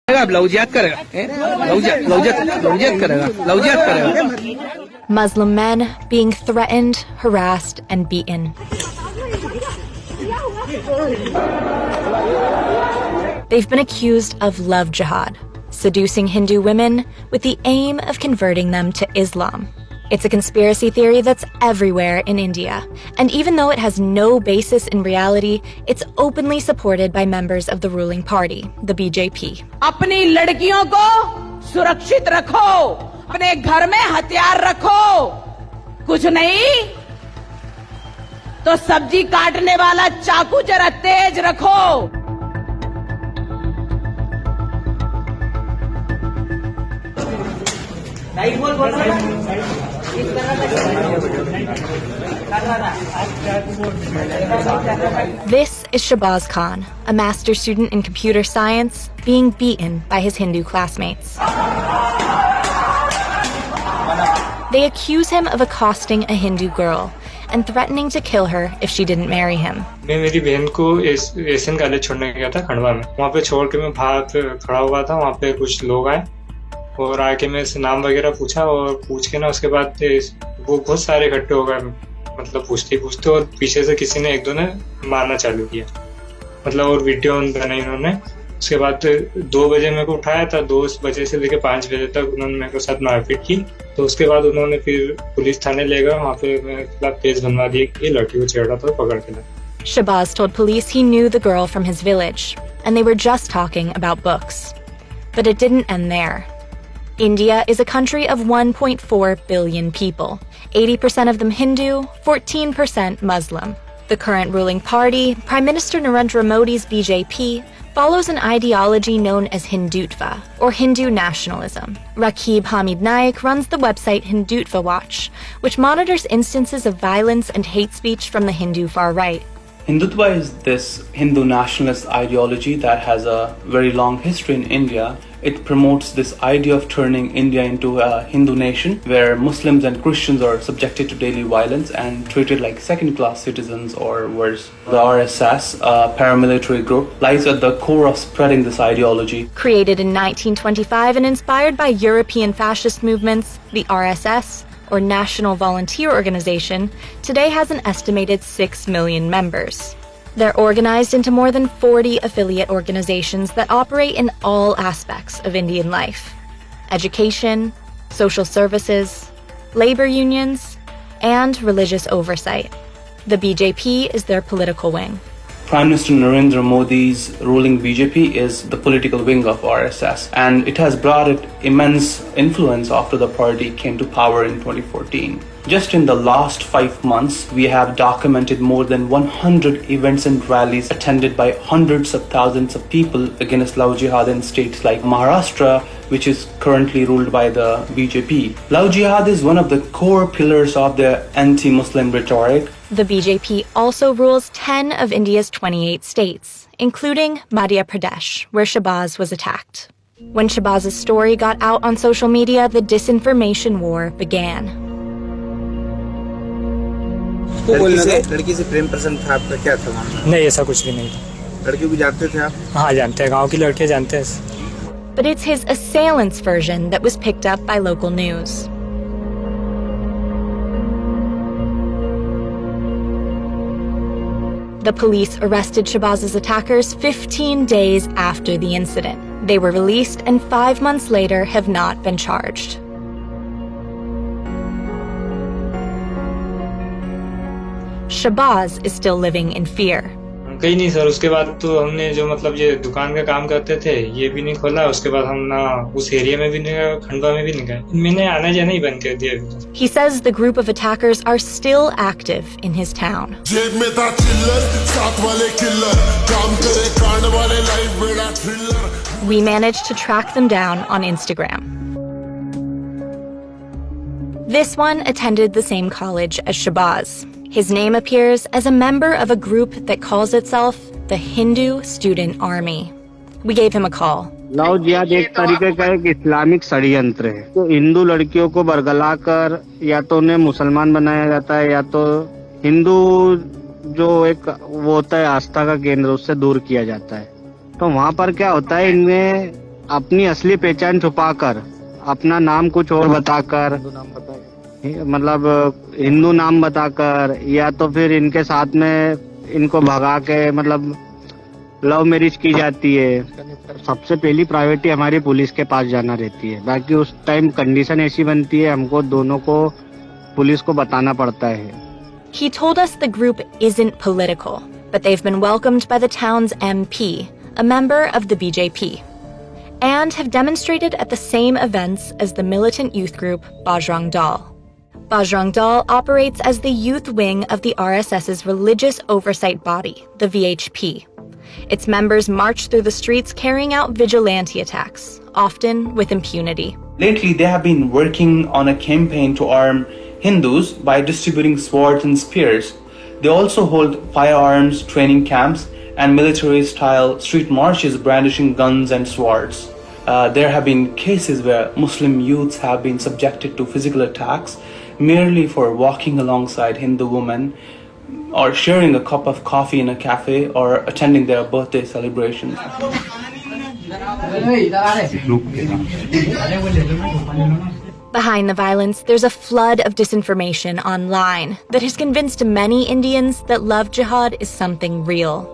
लौजियात करेगा लौजियात करेगा। Muslim men being threatened, harassed, and beaten. They've been accused of love jihad, seducing Hindu women with the aim of converting them to Islam. It's a conspiracy theory that's everywhere in India, and even though it has no basis in reality, it's openly supported by members of the ruling party, the BJP. अपनी लड़कियों को सुरक्षित रखो, अपने घर में हथियार रखो, कुछ नहीं तो सब्जी काटने वाला चाकू जरा तेज रखो। This is Shahbaz Khan, a master's student in computer science, being beaten by his Hindu classmates. They accuse him of accosting a Hindu girl and threatening to kill her if she didn't marry him. मैं मेरी बहन को Asian college छोड़ने गया था खंडवा में। वहाँ पे छोड़ के मैं बाहर पे खड़ा हुआ था। वहाँ पे कुछ लोग आए और आके मेरे से नाम वगैरह पूछा और पूछ के ना उसके बाद वो बहुत सारे इकट्ठे हो गए, मतलब पूछते पूछते, और पीछे से किसी ने एक दो ने मारना चालू किया, मतलब और वीडियो बनाई उन्होंने। उसके बाद 2 बजे मेरे को उठाया था, 2 बजे से लेकर 5 बजे तक उन्होंने मेरे को साथ मारपीट की। तो उसके बाद उन्होंने फिर पुलिस थाने ले गए, वहाँ पे मेरे खिलाफ केस बनवा दिए कि लड़की को छेड़ा था, पकड़ के लाया। Shahbaz told police he knew the girl from his village, and they were just talking about books. But it didn't end there. India is a country of 1.4 billion people, 80% of them Hindu, 14% Muslim. The current ruling party, Prime Minister Narendra Modi's BJP, follows an ideology known as Hindutva, or Hindu nationalism. Rakib Hamid Naik runs the website Hindutva Watch, which monitors instances of violence and hate speech from the Hindu far right. Hindutva is this Hindu nationalist ideology that has a very long history in India. It promotes this idea of turning India into a Hindu nation where Muslims and Christians are subjected to daily violence and treated like second-class citizens or worse. The RSS, a paramilitary group, lies at the core of spreading this ideology. Created in 1925 and inspired by European fascist movements, the RSS, or National Volunteer Organization, today has an estimated 6 million members. They're organized into more than 40 affiliate organizations that operate in all aspects of Indian life: education, social services, labor unions, and religious oversight. The BJP is their political wing. Prime Minister Narendra Modi's ruling BJP is the political wing of RSS, and it has brought it immense influence after the party came to power in 2014. Just in the last 5 months, we have documented more than 100 events and rallies attended by hundreds of thousands of people against love jihad in states like Maharashtra, which is currently ruled by the BJP. Love jihad is one of the core pillars of the anti-Muslim rhetoric. The BJP also rules 10 of India's 28 states, including Madhya Pradesh, where Shahbaz was attacked. When Shahbaz's story got out on social media, the disinformation war began. लड़की से प्रेम प्रसंग था आपका, क्या था मामला? नहीं, ऐसा कुछ भी नहीं था। लड़कियों को जानते थे आप? हाँ, जानते हैं, गांव की लड़कियां जानते हैं। But it's his assailant's version that was picked up by local news. The police arrested Shahbaz's attackers 15 days after the incident. They were released and 5 months later have not been charged. Shahbaz is still living in fear. कहीं नहीं sir, उसके बाद तो हमने जो मतलब ये दुकान का काम करते थे ये भी नहीं खोला। उसके बाद हम ना उस एरिया में भी नहीं गए, खंडवा में भी नहीं गए। मैंने आना जाना ही बंद कर दिया। He says the group of attackers are still active in his town. We managed to track them down on Instagram. This one attended the same college as Shahbaz. His name appears as a member of a group that calls itself the Hindu Student Army. We gave him a call. Love जिहाद एक तरीके का एक Islamic षड्यंत्र है। तो हिंदू लड़कियों को बरगला कर या तो उन्हें मुसलमान बनाया जाता है या तो हिंदू जो एक वो होता है आस्था का केंद्र, उससे दूर किया जाता है। तो वहाँ पर क्या होता है, इनमें अपनी असली पहचान छुपाकर अपना नाम कुछ और बताकर, मतलब हिंदू नाम बताकर, या तो फिर इनके साथ में इनको भगा के मतलब लव मैरिज की जाती है। सबसे पहली प्रायोरिटी हमारी पुलिस के पास जाना रहती है। बाकी उस टाइम कंडीशन ऐसी बनती है, हमको दोनों को पुलिस को बताना पड़ता है। He told us the group isn't political, but they've been welcomed by the town's MP, a member of the BJP, and have demonstrated at the same events as the militant youth group Bajrang Dal. Bajrang Dal operates as the youth wing of the RSS's religious oversight body, the VHP. Its members march through the streets carrying out vigilante attacks, often with impunity. Lately, they have been working on a campaign to arm Hindus by distributing swords and spears. They also hold firearms training camps and military-style street marches brandishing guns and swords. There have been cases where Muslim youths have been subjected to physical attacks merely for walking alongside Hindu women or sharing a cup of coffee in a cafe or attending their birthday celebrations. Behind the violence, there's a flood of disinformation online that has convinced many Indians that love jihad is something real.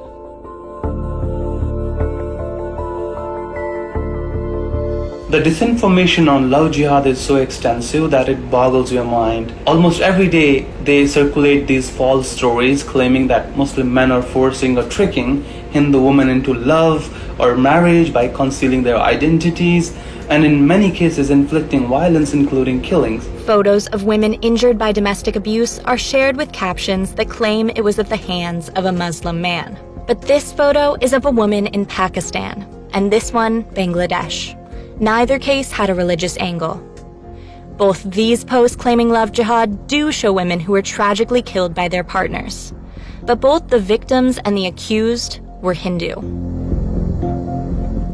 The disinformation on love jihad is so extensive that it boggles your mind. Almost every day, they circulate these false stories claiming that Muslim men are forcing or tricking Hindu women into love or marriage by concealing their identities, and in many cases inflicting violence, including killings. Photos of women injured by domestic abuse are shared with captions that claim it was at the hands of a Muslim man. But this photo is of a woman in Pakistan, and this one, Bangladesh. Neither case had a religious angle. Both these posts claiming love jihad do show women who were tragically killed by their partners. But both the victims and the accused were Hindu.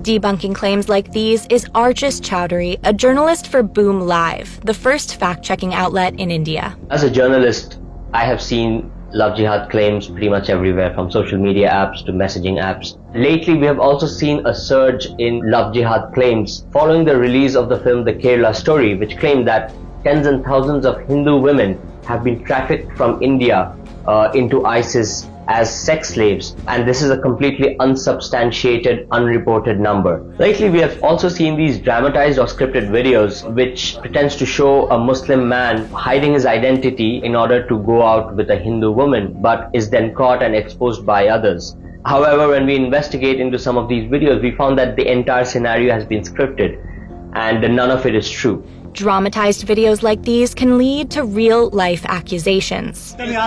Debunking claims like these is Archis Chowdhury, a journalist for Boom Live, the first fact-checking outlet in India. As a journalist, I have seen love jihad claims pretty much everywhere, from social media apps to messaging apps. Lately, we have also seen a surge in love jihad claims following the release of the film The Kerala Story, which claimed that tens and thousands of Hindu women have been trafficked from India into ISIS as sex slaves, and this is a completely unsubstantiated, unreported number. Lately, we have also seen these dramatized or scripted videos which pretends to show a Muslim man hiding his identity in order to go out with a Hindu woman, but is then caught and exposed by others. However, when we investigate into some of these videos, we found that the entire scenario has been scripted and none of it is true. Dramatized videos like these can lead to real-life accusations. There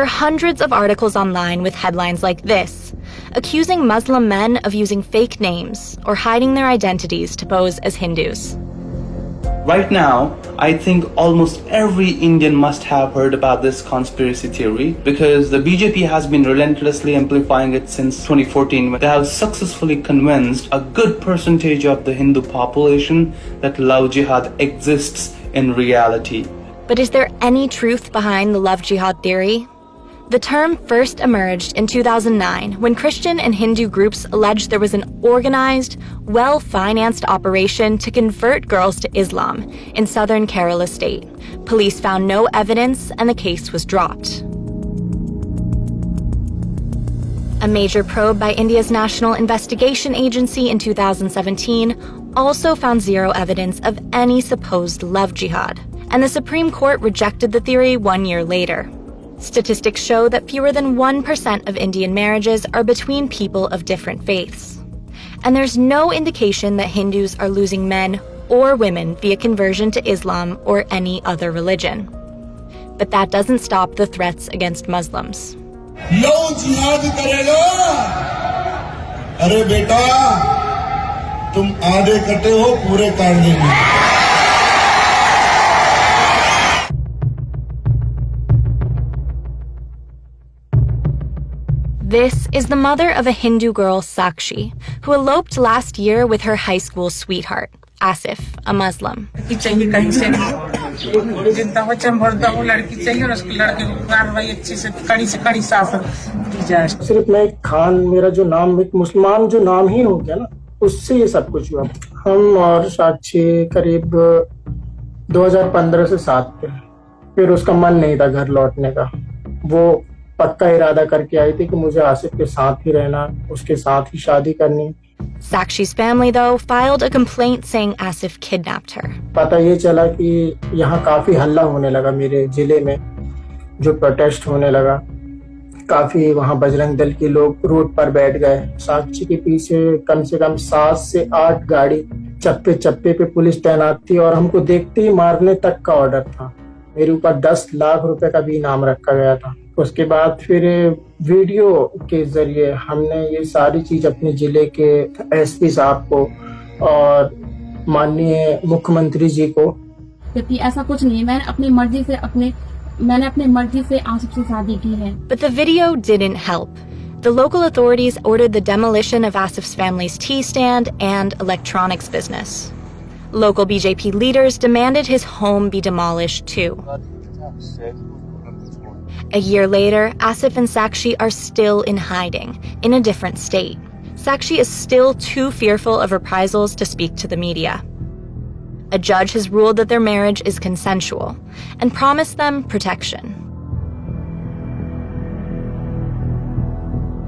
are hundreds of articles online with headlines like this, accusing Muslim men of using fake names or hiding their identities to pose as Hindus. Right now, I think almost every Indian must have heard about this conspiracy theory because the BJP has been relentlessly amplifying it since 2014. They have successfully convinced a good percentage of the Hindu population that love jihad exists in reality. But is there any truth behind the love jihad theory? The term first emerged in 2009 when Christian and Hindu groups alleged there was an organized, well-financed operation to convert girls to Islam in southern Kerala state. Police found no evidence and the case was dropped. A major probe by India's National Investigation Agency in 2017 also found zero evidence of any supposed love jihad, and the Supreme Court rejected the theory 1 year later. Statistics show that fewer than 1% of Indian marriages are between people of different faiths. And there's no indication that Hindus are losing men or women via conversion to Islam or any other religion. But that doesn't stop the threats against Muslims. Love jihad karega? Arey beta, tum aadhe kate ho, pure kaat denge. This is the mother of a Hindu girl, Sakshi, who eloped last year with her high school sweetheart, Asif, a Muslim. जितना बच्चा मरता वो लड़की चाहिए और उसकी लड़के को कार्रवाई अच्छी से कड़ी शासन दी जाए। सिर्फ मैं खान, मेरा जो नाम एक मुसलमान जो नाम ही हो गया ना, उससे ये सब कुछ हुआ। हम और साक्षी करीब 2015 से साथ थे। फिर उसका मन नहीं था घर लौटने का। वो पक्का इरादा करके आई थी कि मुझे आसिफ के साथ ही रहना, उसके साथ ही शादी करनी। Sakshi's family, though, filed a complaint saying Asif kidnapped her. पता ये चला कि यहाँ काफी हल्ला होने लगा मेरे जिले में, जो प्रोटेस्ट होने लगा। काफी वहाँ बजरंग दल के लोग रोड पर बैठ गए। साक्षी के पीछे कम से कम 7 से 8 गाड़ी चप्पे चप्पे पे पुलिस तैनात थी और हमको देखते ही मारने तक का ऑर्डर था। मेरे ऊपर 10 लाख रुपए का भी इनाम रखा गया था। उसके बाद फिर वीडियो के जरिए हमने ये सारी चीज अपने जिले के एसपी साहब को और माननीय मुख्यमंत्री जी को। जबकि ऐसा कुछ नहीं है, मैंने अपनी मर्जी से आसिफ से शादी की है। But the video didn't help. The local authorities ordered the demolition of Asif's family's tea stand and electronics business. Local BJP leaders demanded his home be demolished too. A year later, Asif and Sakshi are still in hiding, in a different state. Sakshi is still too fearful of reprisals to speak to the media. A judge has ruled that their marriage is consensual and promised them protection.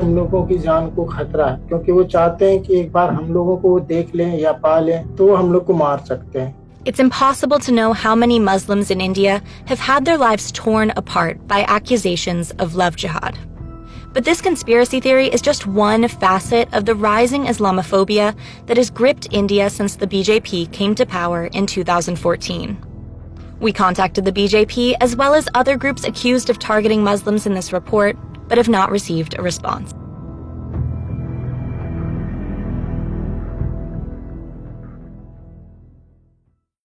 हम लोगों की जान को खतरा है, क्योंकि वो चाहते हैं कि एक बार हम लोगों को देख लें या पा लें तो हम लोग को मार सकते हैं। It's impossible to know how many Muslims in India have had their lives torn apart by accusations of love jihad. But this conspiracy theory is just one facet of the rising Islamophobia that has gripped India since the BJP came to power in 2014. We contacted the BJP as well as other groups accused of targeting Muslims in this report, but have not received a response.